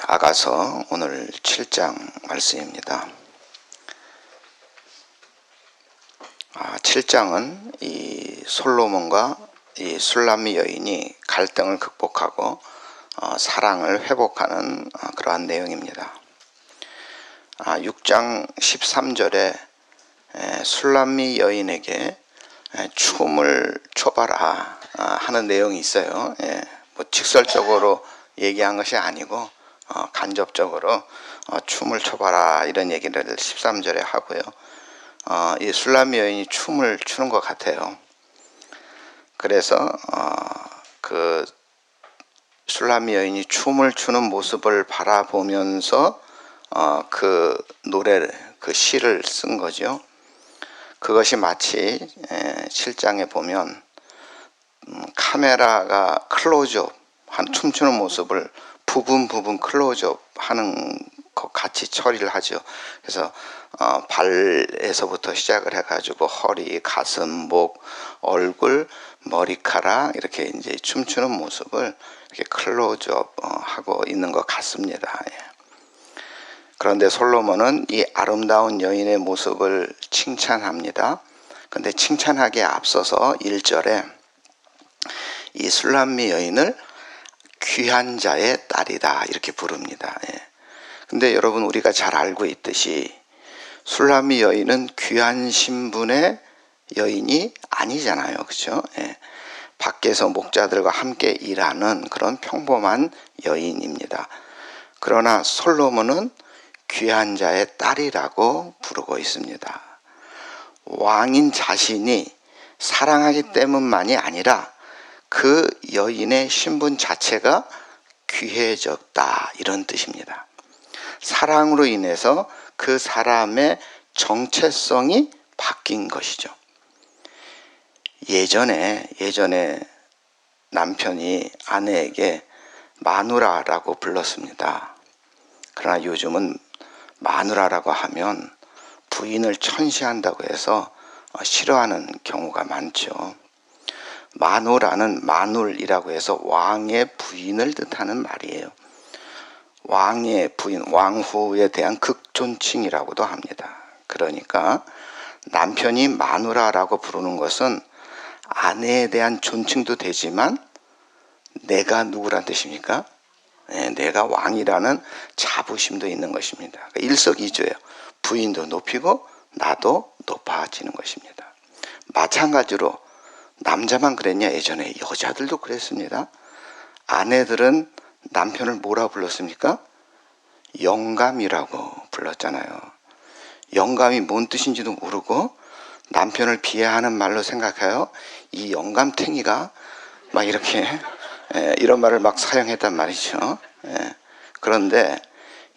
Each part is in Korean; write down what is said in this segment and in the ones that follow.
아가서 오늘 7장 말씀입니다. 7장은 이 솔로몬과 이 술람미 여인이 갈등을 극복하고 사랑을 회복하는 그러한 내용입니다. 6장 13절에 술람미 여인에게 춤을 춰봐라 하는 내용이 있어요. 뭐 직설적으로 얘기한 것이 아니고 간접적으로 춤을 춰봐라 이런 얘기를 13절에 하고요. 이 술람미 여인이 춤을 추는 것 같아요. 그래서 그 술람미 여인이 춤을 추는 모습을 바라보면서 그 노래를, 그 시를 쓴 거죠. 그것이 마치 7장에 보면 카메라가 클로즈업 한 춤추는 모습을 부분 클로즈업 하는 것 같이 처리를 하죠. 그래서 발에서부터 시작을 해가지고 허리, 가슴, 목, 얼굴, 머리카락 이렇게 이제 춤추는 모습을 이렇게 클로즈업 하고 있는 것 같습니다. 그런데 솔로몬은 이 아름다운 여인의 모습을 칭찬합니다. 그런데 칭찬하기에 앞서서 1절에 이 술람미 여인을 귀한 자의 딸이다 이렇게 부릅니다. 근데 여러분 우리가 잘 알고 있듯이 술람미 여인은 귀한 신분의 여인이 아니잖아요. 그렇죠? 밖에서 목자들과 함께 일하는 그런 평범한 여인입니다. 그러나 솔로몬은 귀한 자의 딸이라고 부르고 있습니다. 왕인 자신이 사랑하기 때문만이 아니라 그 여인의 신분 자체가 귀해졌다 이런 뜻입니다. 사랑으로 인해서 그 사람의 정체성이 바뀐 것이죠. 예전에 남편이 아내에게 마누라라고 불렀습니다. 그러나 요즘은 마누라라고 하면 부인을 천시한다고 해서 싫어하는 경우가 많죠. 마누라는 마눌이라고 해서 왕의 부인을 뜻하는 말이에요. 왕의 부인, 왕후에 대한 극존칭이라고도 합니다. 그러니까 남편이 마누라라고 부르는 것은 아내에 대한 존칭도 되지만 내가 누구란 뜻입니까? 내가 왕이라는 자부심도 있는 것입니다. 일석이조예요. 부인도 높이고 나도 높아지는 것입니다. 마찬가지로 남자만 그랬냐? 예전에 여자들도 그랬습니다. 아내들은 남편을 뭐라 불렀습니까? 영감이라고 불렀잖아요. 영감이 뭔 뜻인지도 모르고 남편을 비하하는 말로 생각해요. 이 영감탱이가 막 이렇게 이런 말을 막 사용했단 말이죠. 그런데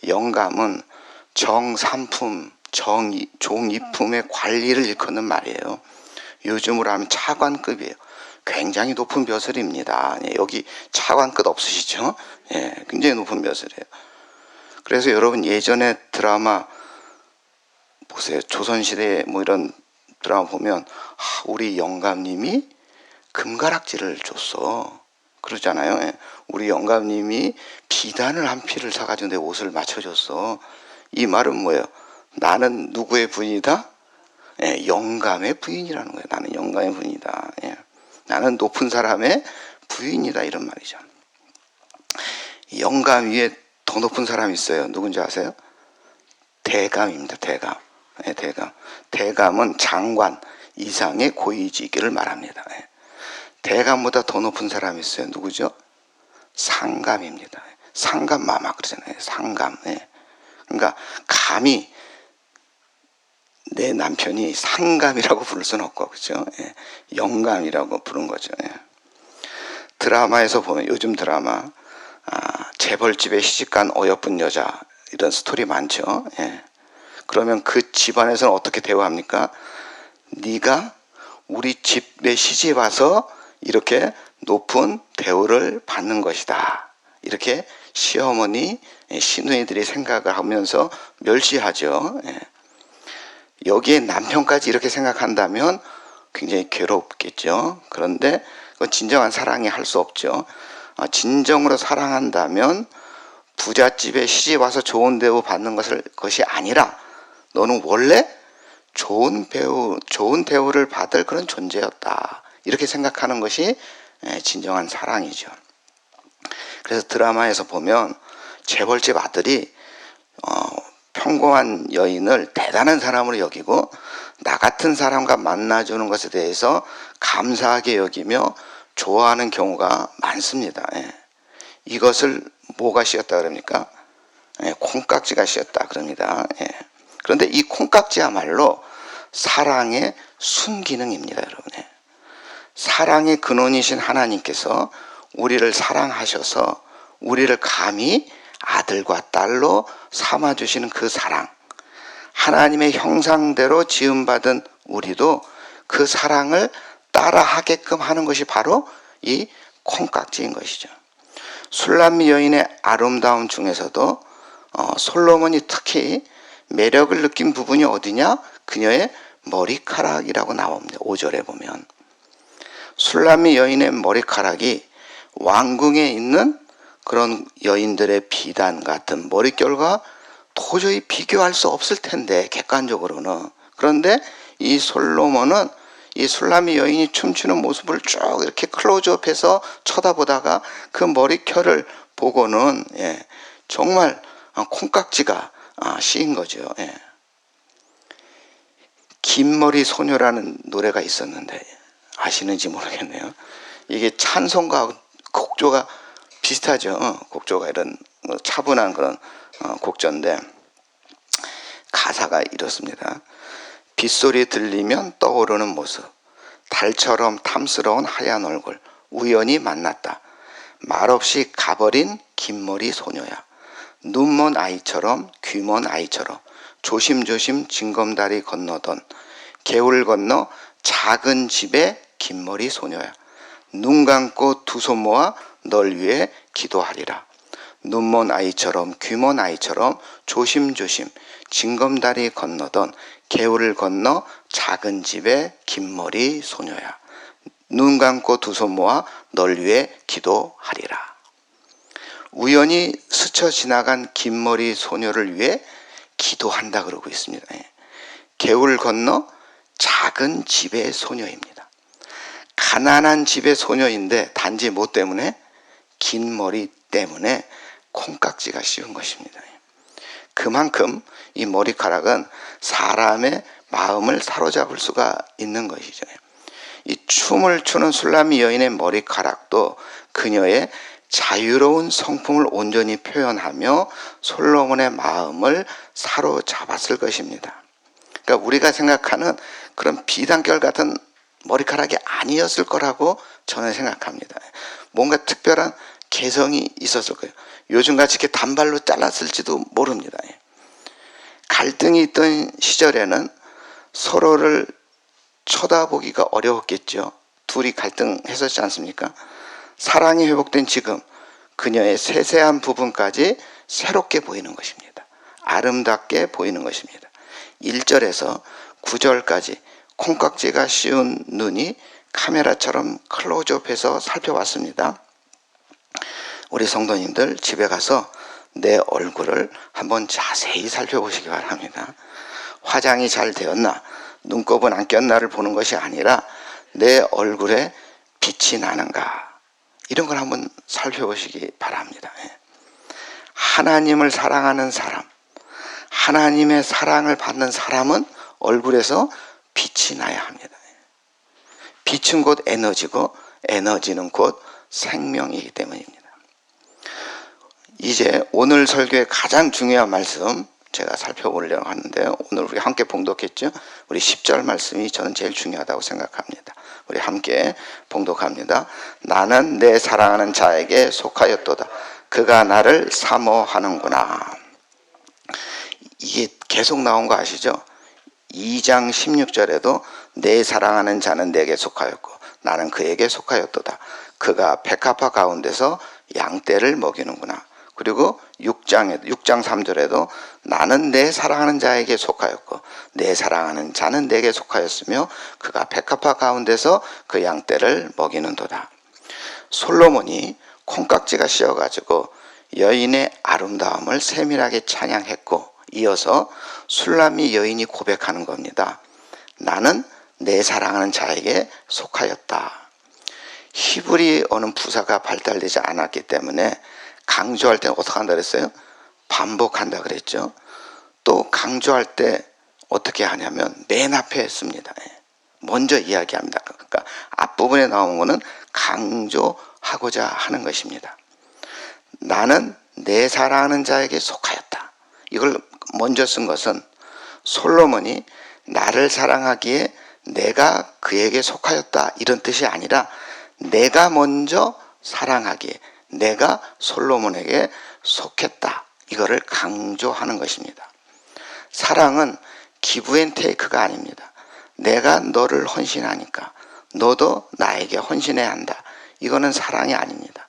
영감은 정삼품, 종이품의 관리를 일컫는 말이에요. 요즘으로 하면 차관급이에요. 굉장히 높은 벼슬입니다. 여기 차관급 없으시죠? 굉장히 높은 벼슬이에요. 그래서 여러분 예전에 드라마 보세요. 조선시대 뭐 이런 드라마 보면 우리 영감님이 금가락지를 줬어. 그러잖아요. 우리 영감님이 비단을 한 필을 사가지고 내 옷을 맞춰줬어. 이 말은 뭐예요? 나는 누구의 부인이다? 영감의 부인이라는 거예요. 나는 영감의 부인이다. 나는 높은 사람의 부인이다 이런 말이죠. 영감 위에 더 높은 사람이 있어요. 누군지 아세요? 대감입니다. 대감. 대감은 장관 이상의 고위직을 말합니다. 대감보다 더 높은 사람이 있어요. 누구죠? 상감입니다. 상감마마 그러잖아요. 상감. 그러니까 감히 내 남편이 상감이라고 부를 수는 없고, 그렇죠? 영감이라고 부른 거죠. 드라마에서 보면 요즘 드라마 재벌집에 시집간 어여쁜 여자 이런 스토리 많죠. 그러면 그 집안에서는 어떻게 대우합니까? 네가 우리 집에 시집 와서 이렇게 높은 대우를 받는 것이다. 이렇게 시어머니, 시누이들이 생각을 하면서 멸시하죠. 여기에 남편까지 이렇게 생각한다면 굉장히 괴롭겠죠. 그런데 그건 진정한 사랑이 할 수 없죠. 진정으로 사랑한다면 부잣집에 시집 와서 좋은 대우 받는 것이 아니라 너는 원래 좋은 대우를 받을 그런 존재였다. 이렇게 생각하는 것이 진정한 사랑이죠. 그래서 드라마에서 보면 재벌집 아들이 평범한 여인을 대단한 사람으로 여기고 나 같은 사람과 만나주는 것에 대해서 감사하게 여기며 좋아하는 경우가 많습니다. 이것을 뭐가 씌었다 그럽니까? 콩깍지가 씌었다 그럽니다. 그런데 이 콩깍지야말로 사랑의 순기능입니다, 여러분. 사랑의 근원이신 하나님께서 우리를 사랑하셔서 우리를 감히 아들과 딸로 삼아주시는 그 사랑, 하나님의 형상대로 지음받은 우리도 그 사랑을 따라하게끔 하는 것이 바로 이 콩깍지인 것이죠. 술람미 여인의 아름다움 중에서도 솔로몬이 특히 매력을 느낀 부분이 어디냐? 그녀의 머리카락이라고 나옵니다. 5절에 보면 술람미 여인의 머리카락이 왕궁에 있는 그런 여인들의 비단 같은 머릿결과 도저히 비교할 수 없을 텐데, 객관적으로는. 그런데 이 솔로몬은 이 술람미 여인이 춤추는 모습을 쭉 이렇게 클로즈업해서 쳐다보다가 그 머리결을 보고는 정말 콩깍지가 씌인 거죠. 긴머리 소녀라는 노래가 있었는데 아시는지 모르겠네요. 이게 찬송가 곡조가 비슷하죠. 곡조가 이런 차분한 그런 곡조인데 가사가 이렇습니다. 빗소리 들리면 떠오르는 모습, 달처럼 탐스러운 하얀 얼굴, 우연히 만났다. 말없이 가버린 긴머리 소녀야. 눈먼 아이처럼 귀먼 아이처럼 조심조심 징검다리 건너던 개울 건너 작은 집의 긴머리 소녀야. 눈 감고 두 손 모아 널 위해 기도하리라. 눈먼 아이처럼 귀먼 아이처럼 조심조심 징검다리 건너던 개울을 건너 작은 집의 긴머리 소녀야. 눈 감고 두 손 모아 널 위해 기도하리라. 우연히 스쳐 지나간 긴머리 소녀를 위해 기도한다 그러고 있습니다. 개울 건너 작은 집의 소녀입니다. 가난한 집의 소녀인데 단지 뭐 때문에? 긴 머리 때문에 콩깍지가 씌운 것입니다. 그만큼 이 머리카락은 사람의 마음을 사로잡을 수가 있는 것이죠. 이 춤을 추는 술람미 여인의 머리카락도 그녀의 자유로운 성품을 온전히 표현하며 솔로몬의 마음을 사로잡았을 것입니다. 그러니까 우리가 생각하는 그런 비단결 같은 머리카락이 아니었을 거라고 저는 생각합니다. 뭔가 특별한 개성이 있었을 거예요. 요즘같이 이렇게 단발로 잘랐을지도 모릅니다. 갈등이 있던 시절에는 서로를 쳐다보기가 어려웠겠죠. 둘이 갈등했었지 않습니까? 사랑이 회복된 지금 그녀의 세세한 부분까지 새롭게 보이는 것입니다. 아름답게 보이는 것입니다. 1절에서 9절까지 콩깍지가 씌운 눈이 카메라처럼 클로즈업해서 살펴봤습니다. 우리 성도님들 집에 가서 내 얼굴을 한번 자세히 살펴보시기 바랍니다. 화장이 잘 되었나, 눈곱은 안 꼈나를 보는 것이 아니라 내 얼굴에 빛이 나는가, 이런 걸 한번 살펴보시기 바랍니다. 하나님을 사랑하는 사람, 하나님의 사랑을 받는 사람은 얼굴에서 빛이 나야 합니다. 빛은 곧 에너지고 에너지는 곧 생명이기 때문입니다. 이제 오늘 설교의 가장 중요한 말씀 제가 살펴보려고 하는데요. 오늘 우리 함께 봉독했죠. 우리 10절 말씀이 저는 제일 중요하다고 생각합니다. 우리 함께 봉독합니다. 나는 내 사랑하는 자에게 속하였도다. 그가 나를 사모하는구나. 이게 계속 나온 거 아시죠? 2장 16절에도 내 사랑하는 자는 내게 속하였고 나는 그에게 속하였도다. 그가 백합화 가운데서 양떼를 먹이는구나. 그리고 6장 3절에도 나는 내 사랑하는 자에게 속하였고 내 사랑하는 자는 내게 속하였으며 그가 백합화 가운데서 그 양떼를 먹이는도다. 솔로몬이 콩깍지가 씌어가지고 여인의 아름다움을 세밀하게 찬양했고, 이어서 술람이 여인이 고백하는 겁니다. 나는 내 사랑하는 자에게 속하였다. 히브리어는 부사가 발달되지 않았기 때문에 강조할 때는 어떻게 한다 그랬어요? 반복한다 그랬죠. 또 강조할 때 어떻게 하냐면 맨 앞에 했습니다. 먼저 이야기합니다. 그러니까 앞부분에 나온 거는 강조하고자 하는 것입니다. 나는 내 사랑하는 자에게 속하였다. 이걸 먼저 쓴 것은 솔로몬이 나를 사랑하기에 내가 그에게 속하였다 이런 뜻이 아니라 내가 먼저 사랑하기에 내가 솔로몬에게 속했다. 이거를 강조하는 것입니다. 사랑은 기브 앤 테이크가 아닙니다. 내가 너를 헌신하니까 너도 나에게 헌신해야 한다. 이거는 사랑이 아닙니다.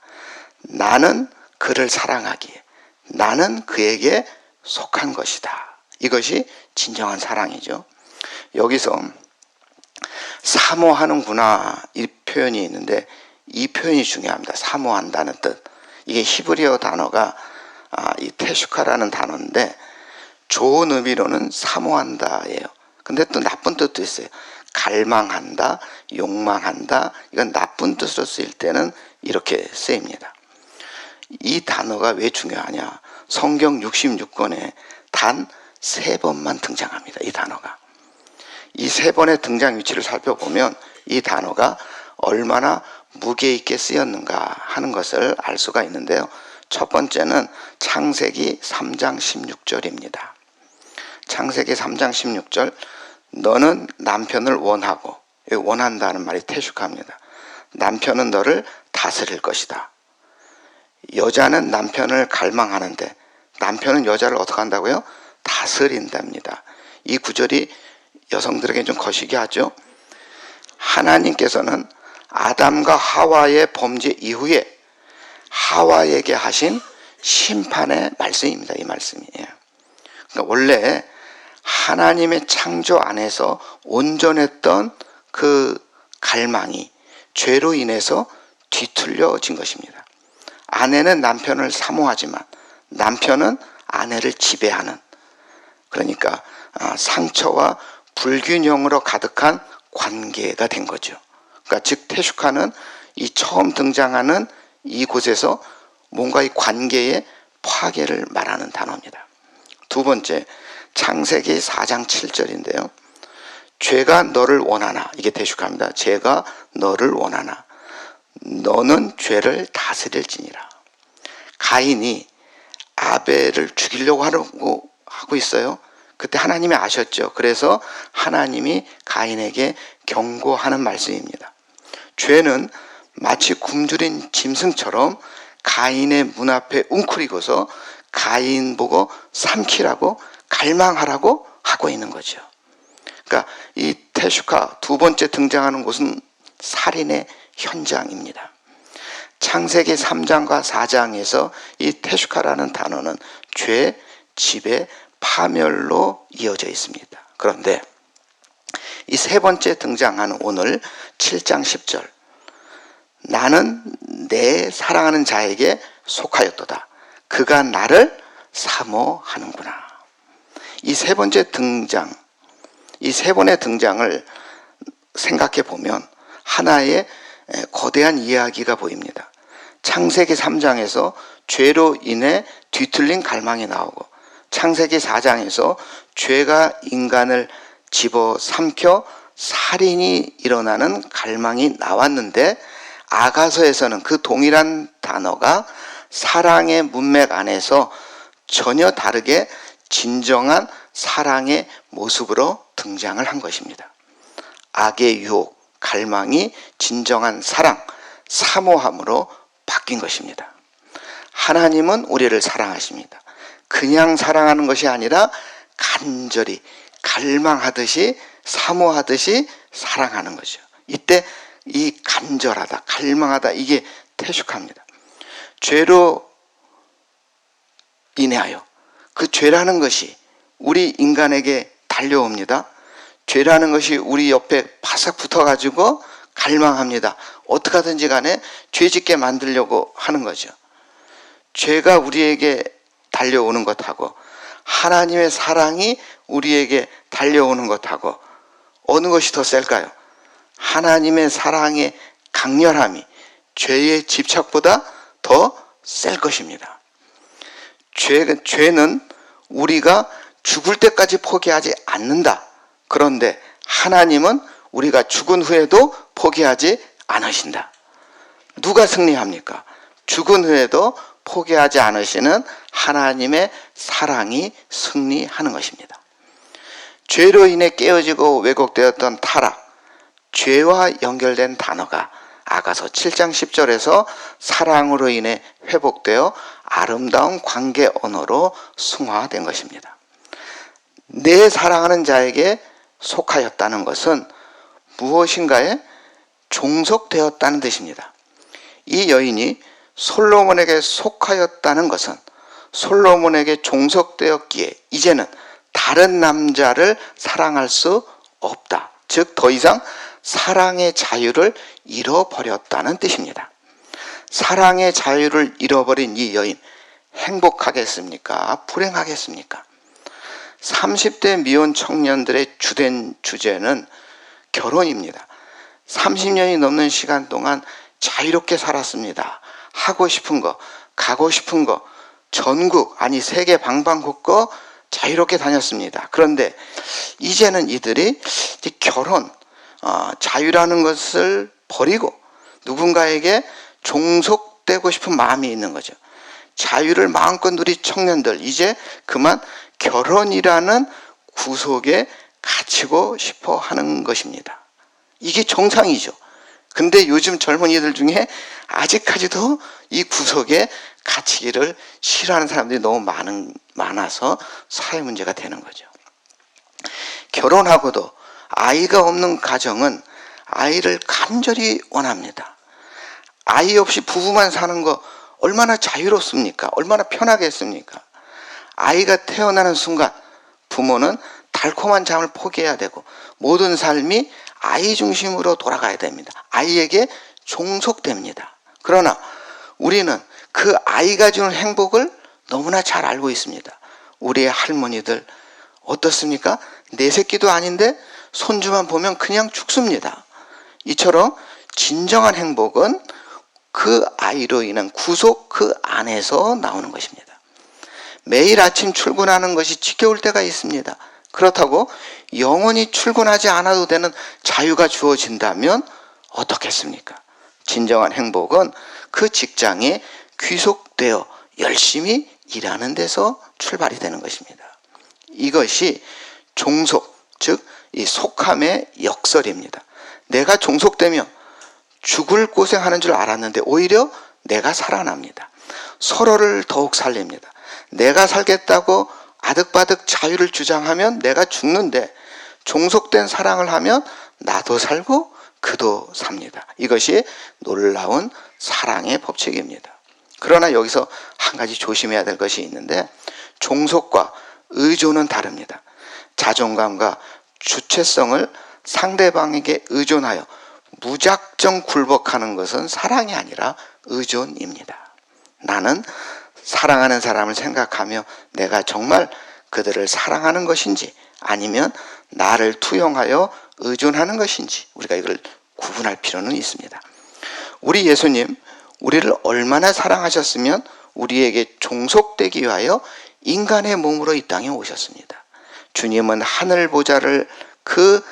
나는 그를 사랑하기에 나는 그에게 속한 것이다. 이것이 진정한 사랑이죠. 여기서 사모하는구나 이 표현이 있는데 이 표현이 중요합니다. 사모한다는 뜻. 이게 히브리어 단어가 이 테슈카라는 단어인데 좋은 의미로는 사모한다예요. 근데 또 나쁜 뜻도 있어요. 갈망한다, 욕망한다. 이건 나쁜 뜻으로 쓰일 때는 이렇게 쓰입니다. 이 단어가 왜 중요하냐? 성경 66권에 단 3번만 등장합니다. 이 단어가. 이 3번의 등장 위치를 살펴보면 이 단어가 얼마나 무게 있게 쓰였는가 하는 것을 알 수가 있는데요. 첫 번째는 창세기 3장 16절입니다. 창세기 3장 16절 너는 남편을 원하고, 원한다는 말이 테슈카입니다. 남편은 너를 다스릴 것이다. 여자는 남편을 갈망하는데 남편은 여자를 어떻게 한다고요? 다스린답니다. 이 구절이 여성들에게 좀 거시기 하죠. 하나님께서는 아담과 하와의 범죄 이후에 하와에게 하신 심판의 말씀입니다. 이 말씀이. 그러니까 원래 하나님의 창조 안에서 온전했던 그 갈망이 죄로 인해서 뒤틀려진 것입니다. 아내는 남편을 사모하지만 남편은 아내를 지배하는, 그러니까 상처와 불균형으로 가득한 관계가 된 거죠. 그러니까 즉 테슈카는 이 처음 등장하는 이곳에서 뭔가 이 관계의 파괴를 말하는 단어입니다. 두 번째, 창세기 4장 7절인데요. 죄가 너를 원하나, 이게 테슈카입니다. 죄가 너를 원하나 너는 죄를 다스릴지니라. 가인이 아벨을 죽이려고 하고 있어요. 그때 하나님이 아셨죠. 그래서 하나님이 가인에게 경고하는 말씀입니다. 죄는 마치 굶주린 짐승처럼 가인의 문 앞에 웅크리고서 가인 보고 삼키라고 갈망하라고 하고 있는 거죠. 그러니까 이 테슈카 두 번째 등장하는 곳은 살인의 현장입니다. 창세기 3장과 4장에서 이 테슈카라는 단어는 죄, 지배, 파멸로 이어져 있습니다. 그런데 이 세 번째 등장하는 오늘 7장 10절 나는 내 사랑하는 자에게 속하였도다. 그가 나를 사모하는구나. 이 세 번째 등장, 이 세 번의 등장을 생각해 보면 하나의 거대한 이야기가 보입니다. 창세기 3장에서 죄로 인해 뒤틀린 갈망이 나오고 창세기 4장에서 죄가 인간을 집어삼켜 살인이 일어나는 갈망이 나왔는데 아가서에서는 그 동일한 단어가 사랑의 문맥 안에서 전혀 다르게 진정한 사랑의 모습으로 등장을 한 것입니다. 악의 유혹, 갈망이 진정한 사랑, 사모함으로 바뀐 것입니다. 하나님은 우리를 사랑하십니다. 그냥 사랑하는 것이 아니라 간절히 갈망하듯이 사모하듯이 사랑하는 거죠. 이때 이 간절하다, 갈망하다 이게 테슈카입니다. 죄로 인하여 그 죄라는 것이 우리 인간에게 달려옵니다. 죄라는 것이 우리 옆에 바싹 붙어가지고 갈망합니다. 어떻게 하든지 간에 죄짓게 만들려고 하는 거죠. 죄가 우리에게 달려오는 것하고 하나님의 사랑이 우리에게 달려오는 것하고 어느 것이 더 셀까요? 하나님의 사랑의 강렬함이 죄의 집착보다 더 셀 것입니다. 죄는 우리가 죽을 때까지 포기하지 않는다. 그런데 하나님은 우리가 죽은 후에도 포기하지 않으신다. 누가 승리합니까? 죽은 후에도 포기하지 않으시는 하나님의 사랑이 승리하는 것입니다. 죄로 인해 깨어지고 왜곡되었던 타락, 죄와 연결된 단어가 아가서 7장 10절에서 사랑으로 인해 회복되어 아름다운 관계 언어로 승화된 것입니다. 내 사랑하는 자에게 속하였다는 것은 무엇인가에 종속되었다는 뜻입니다. 이 여인이 솔로몬에게 속하였다는 것은 솔로몬에게 종속되었기에 이제는 다른 남자를 사랑할 수 없다. 즉 더 이상 사랑의 자유를 잃어버렸다는 뜻입니다. 사랑의 자유를 잃어버린 이 여인 행복하겠습니까? 불행하겠습니까? 30대 미혼 청년들의 주된 주제는 결혼입니다. 30년이 넘는 시간 동안 자유롭게 살았습니다. 하고 싶은 거, 가고 싶은 거, 전국 아니 세계 방방곡곡 자유롭게 다녔습니다. 그런데 이제는 이들이 결혼, 자유라는 것을 버리고 누군가에게 종속되고 싶은 마음이 있는 거죠. 자유를 마음껏 누린 청년들, 이제 그만 결혼이라는 구속에 갇히고 싶어 하는 것입니다. 이게 정상이죠. 근데 요즘 젊은이들 중에 아직까지도 이 구속에 갇히기를 싫어하는 사람들이 너무 많아서 사회 문제가 되는 거죠. 결혼하고도 아이가 없는 가정은 아이를 간절히 원합니다. 아이 없이 부부만 사는 거 얼마나 자유롭습니까? 얼마나 편하겠습니까? 아이가 태어나는 순간 부모는 달콤한 잠을 포기해야 되고 모든 삶이 아이 중심으로 돌아가야 됩니다. 아이에게 종속됩니다. 그러나 우리는 그 아이가 주는 행복을 너무나 잘 알고 있습니다. 우리의 할머니들 어떻습니까? 내 새끼도 아닌데 손주만 보면 그냥 죽습니다. 이처럼 진정한 행복은 그 아이로 인한 구속 그 안에서 나오는 것입니다. 매일 아침 출근하는 것이 지겨울 때가 있습니다. 그렇다고 영원히 출근하지 않아도 되는 자유가 주어진다면 어떻겠습니까? 진정한 행복은 그 직장에 귀속되어 열심히 일하는 데서 출발이 되는 것입니다. 이것이 종속, 즉 이 속함의 역설입니다. 내가 종속되면 죽을 고생하는 줄 알았는데 오히려 내가 살아납니다. 서로를 더욱 살립니다. 내가 살겠다고 아득바득 자유를 주장하면 내가 죽는데 종속된 사랑을 하면 나도 살고 그도 삽니다. 이것이 놀라운 사랑의 법칙입니다. 그러나 여기서 한 가지 조심해야 될 것이 있는데 종속과 의존은 다릅니다. 자존감과 주체성을 상대방에게 의존하여 무작정 굴복하는 것은 사랑이 아니라 의존입니다. 나는 사랑하는 사람을 생각하며 내가 정말 그들을 사랑하는 것인지 아니면 나를 투영하여 의존하는 것인지 우리가 이걸 구분할 필요는 있습니다. 우리 예수님, 우리를 얼마나 사랑하셨으면 우리에게 종속되기 위하여 인간의 몸으로 이 땅에 오셨습니다. 주님은 하늘 보좌를 그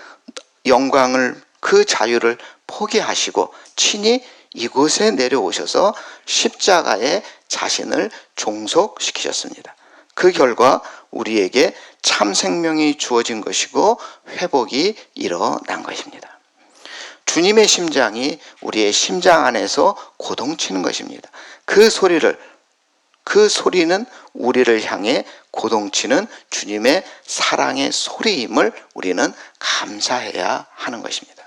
영광을 그 자유를 포기하시고 친히 이곳에 내려오셔서 십자가에 자신을 종속시키셨습니다. 그 결과 우리에게 참 생명이 주어진 것이고 회복이 일어난 것입니다. 주님의 심장이 우리의 심장 안에서 고동치는 것입니다. 그 소리는 우리를 향해 고동치는 주님의 사랑의 소리임을 우리는 감사해야 하는 것입니다.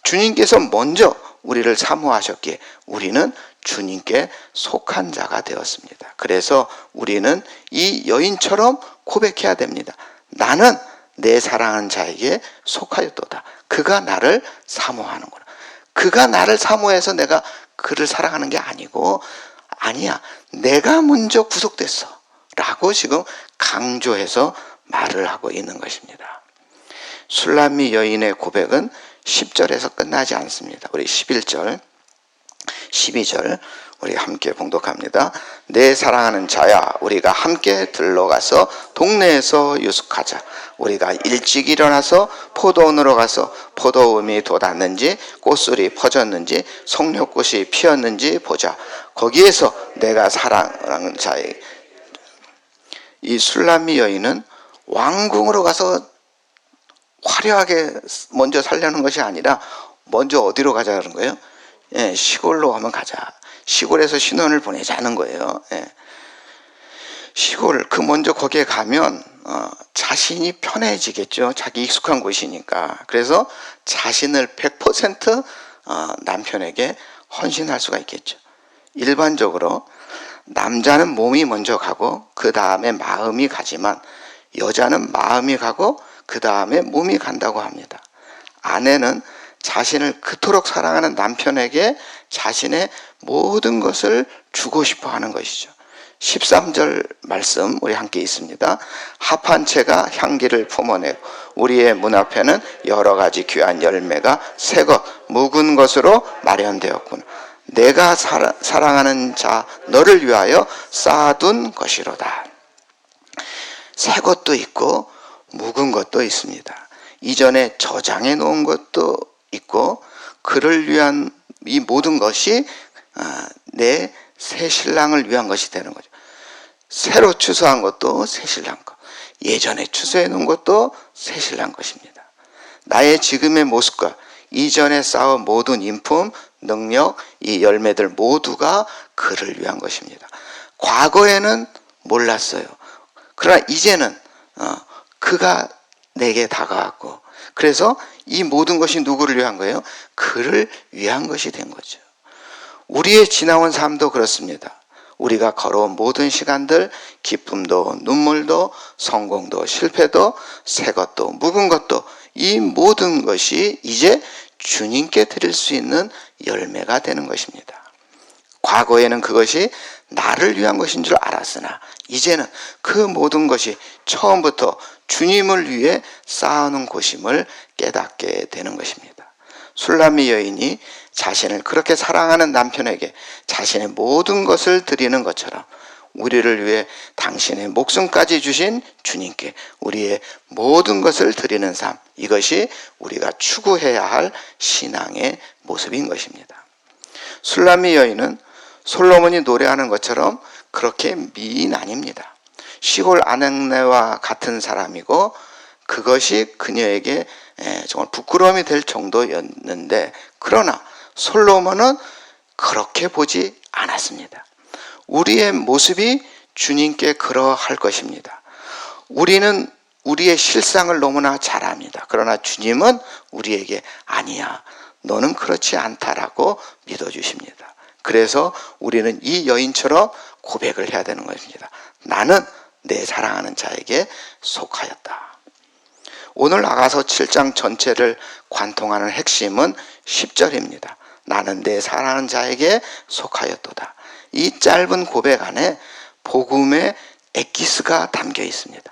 주님께서 먼저 우리를 사모하셨기에 우리는 주님께 속한 자가 되었습니다. 그래서 우리는 이 여인처럼 고백해야 됩니다. 나는 내 사랑하는 자에게 속하였도다. 그가 나를 사모하는구나. 그가 나를 사모해서 내가 그를 사랑하는 게 아니고 아니야, 내가 먼저 구속됐어 라고 지금 강조해서 말을 하고 있는 것입니다. 술람미 여인의 고백은 10절에서 끝나지 않습니다. 우리 11절, 12절 우리 함께 봉독합니다. 내 사랑하는 자야, 우리가 함께 들러가서 동네에서 유숙하자. 우리가 일찍 일어나서 포도원으로 가서 포도음이 돋았는지 꽃술이 퍼졌는지 송료꽃이 피었는지 보자. 거기에서 내가 사랑하는 자의, 이 술람미 여인은 왕궁으로 가서 화려하게 먼저 살려는 것이 아니라 먼저 어디로 가자 그런 거예요? 예, 시골로 가면 가자. 시골에서 신혼을 보내자는 거예요. 예. 시골, 그 먼저 거기에 가면 자신이 편해지겠죠. 자기 익숙한 곳이니까. 그래서 자신을 100% 남편에게 헌신할 수가 있겠죠. 일반적으로 남자는 몸이 먼저 가고 그 다음에 마음이 가지만 여자는 마음이 가고 그 다음에 몸이 간다고 합니다. 아내는 자신을 그토록 사랑하는 남편에게 자신의 모든 것을 주고 싶어 하는 것이죠. 13절 말씀 우리 함께 있습니다. 합한 채가 향기를 품어내고 우리의 문 앞에는 여러 가지 귀한 열매가 새것 묵은 것으로 마련되었구나. 내가 사랑하는 자 너를 위하여 쌓아둔 것이로다. 새 것도 있고 묵은 것도 있습니다. 이전에 저장해 놓은 것도 있고 그를 위한 이 모든 것이 내 새 신랑을 위한 것이 되는 거죠. 새로 추수한 것도 새 신랑 것, 예전에 추수해 놓은 것도 새 신랑 것입니다. 나의 지금의 모습과 이전에 쌓은 모든 인품, 능력, 이 열매들 모두가 그를 위한 것입니다. 과거에는 몰랐어요. 그러나 이제는 그가 내게 다가왔고 그래서 이 모든 것이 누구를 위한 거예요? 그를 위한 것이 된 거죠. 우리의 지나온 삶도 그렇습니다. 우리가 걸어온 모든 시간들, 기쁨도 눈물도 성공도 실패도 새 것도 묵은 것도 이 모든 것이 이제 주님께 드릴 수 있는 열매가 되는 것입니다. 과거에는 그것이 나를 위한 것인 줄 알았으나 이제는 그 모든 것이 처음부터 주님을 위해 쌓아놓은 곳임을 깨닫게 되는 것입니다. 술람미 여인이 자신을 그렇게 사랑하는 남편에게 자신의 모든 것을 드리는 것처럼 우리를 위해 당신의 목숨까지 주신 주님께 우리의 모든 것을 드리는 삶, 이것이 우리가 추구해야 할 신앙의 모습인 것입니다. 술람미 여인은 솔로몬이 노래하는 것처럼 그렇게 미인 아닙니다. 시골 아낙네와 같은 사람이고 그것이 그녀에게 정말 부끄러움이 될 정도였는데 그러나 솔로몬은 그렇게 보지 않았습니다. 우리의 모습이 주님께 그러할 것입니다. 우리는 우리의 실상을 너무나 잘 압니다. 그러나 주님은 우리에게 아니야, 너는 그렇지 않다라고 믿어주십니다. 그래서 우리는 이 여인처럼 고백을 해야 되는 것입니다. 나는 내 사랑하는 자에게 속하였다. 오늘 아가서 7장 전체를 관통하는 핵심은 10절입니다. 나는 내 사랑하는 자에게 속하였도다. 이 짧은 고백 안에 복음의 엑기스가 담겨 있습니다.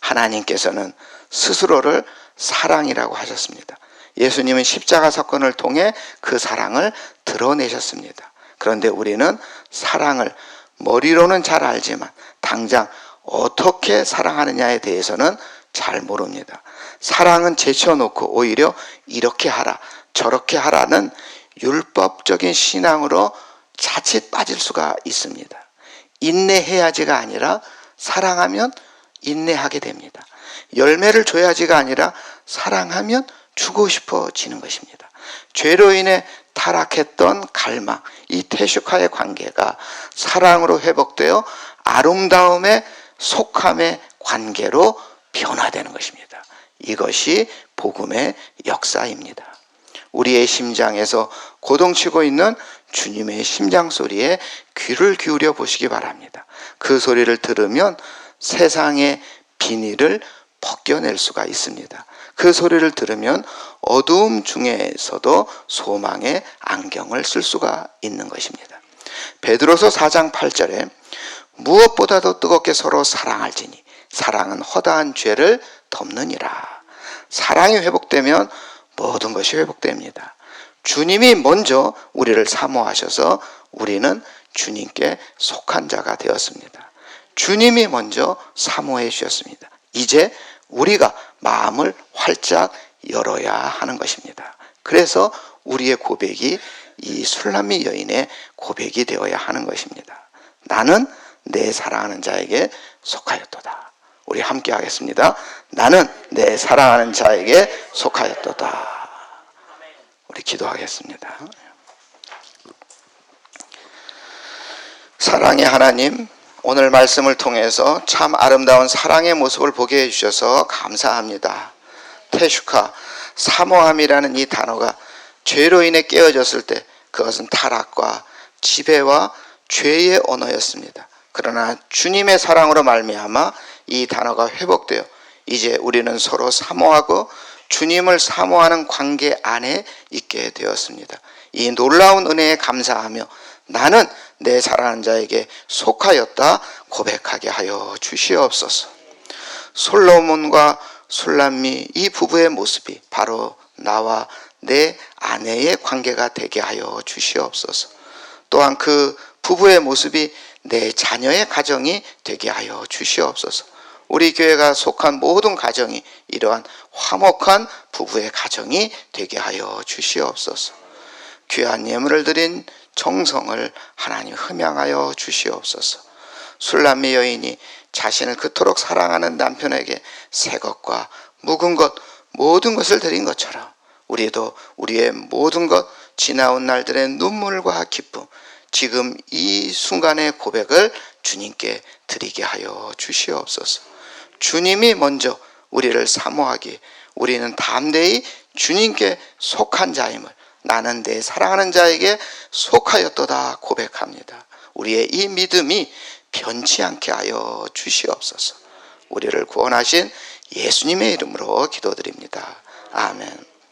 하나님께서는 스스로를 사랑이라고 하셨습니다. 예수님은 십자가 사건을 통해 그 사랑을 드러내셨습니다. 그런데 우리는 사랑을 머리로는 잘 알지만 당장 어떻게 사랑하느냐에 대해서는 잘 모릅니다. 사랑은 제쳐놓고 오히려 이렇게 하라 저렇게 하라는 율법적인 신앙으로 자칫 빠질 수가 있습니다. 인내해야지가 아니라 사랑하면 인내하게 됩니다. 열매를 줘야지가 아니라 사랑하면 주고 싶어지는 것입니다. 죄로 인해 타락했던 갈망, 이 태슈카의 관계가 사랑으로 회복되어 아름다움의 속함의 관계로 변화되는 것입니다. 이것이 복음의 역사입니다. 우리의 심장에서 고동치고 있는 주님의 심장 소리에 귀를 기울여 보시기 바랍니다. 그 소리를 들으면 세상의 비닐을 벗겨낼 수가 있습니다. 그 소리를 들으면 어두움 중에서도 소망의 안경을 쓸 수가 있는 것입니다. 베드로서 4장 8절에 무엇보다도 뜨겁게 서로 사랑할지니 사랑은 허다한 죄를 덮느니라. 사랑이 회복되면 모든 것이 회복됩니다. 주님이 먼저 우리를 사모하셔서 우리는 주님께 속한 자가 되었습니다. 주님이 먼저 사모해 주셨습니다. 이제 우리가 마음을 활짝 열어야 하는 것입니다. 그래서 우리의 고백이 이 술람미 여인의 고백이 되어야 하는 것입니다. 나는 내 사랑하는 자에게 속하였도다. 우리 함께 하겠습니다. 나는 내 사랑하는 자에게 속하였도다. 우리 기도하겠습니다. 사랑의 하나님, 오늘 말씀을 통해서 참 아름다운 사랑의 모습을 보게 해주셔서 감사합니다. 테슈카, 사모함이라는 이 단어가 죄로 인해 깨어졌을 때 그것은 타락과 지배와 죄의 언어였습니다. 그러나 주님의 사랑으로 말미암아 이 단어가 회복되어 이제 우리는 서로 사모하고 주님을 사모하는 관계 안에 있게 되었습니다. 이 놀라운 은혜에 감사하며 나는 내 사랑하는 자에게 속하였다 고백하게 하여 주시옵소서. 솔로몬과 술람미 이 부부의 모습이 바로 나와 내 아내의 관계가 되게 하여 주시옵소서. 또한 그 부부의 모습이 내 자녀의 가정이 되게 하여 주시옵소서. 우리 교회가 속한 모든 가정이 이러한 화목한 부부의 가정이 되게 하여 주시옵소서. 귀한 예물을 드린 정성을 하나님 흠양하여 주시옵소서. 술람미 여인이 자신을 그토록 사랑하는 남편에게 새 것과 묵은 것 모든 것을 드린 것처럼 우리도 우리의 모든 것 지나온 날들의 눈물과 기쁨 지금 이 순간의 고백을 주님께 드리게 하여 주시옵소서. 주님이 먼저 우리를 사모하기 우리는 담대히 주님께 속한 자임을 나는 내 사랑하는 자에게 속하였도다 고백합니다. 우리의 이 믿음이 변치 않게 하여 주시옵소서. 우리를 구원하신 예수님의 이름으로 기도드립니다. 아멘.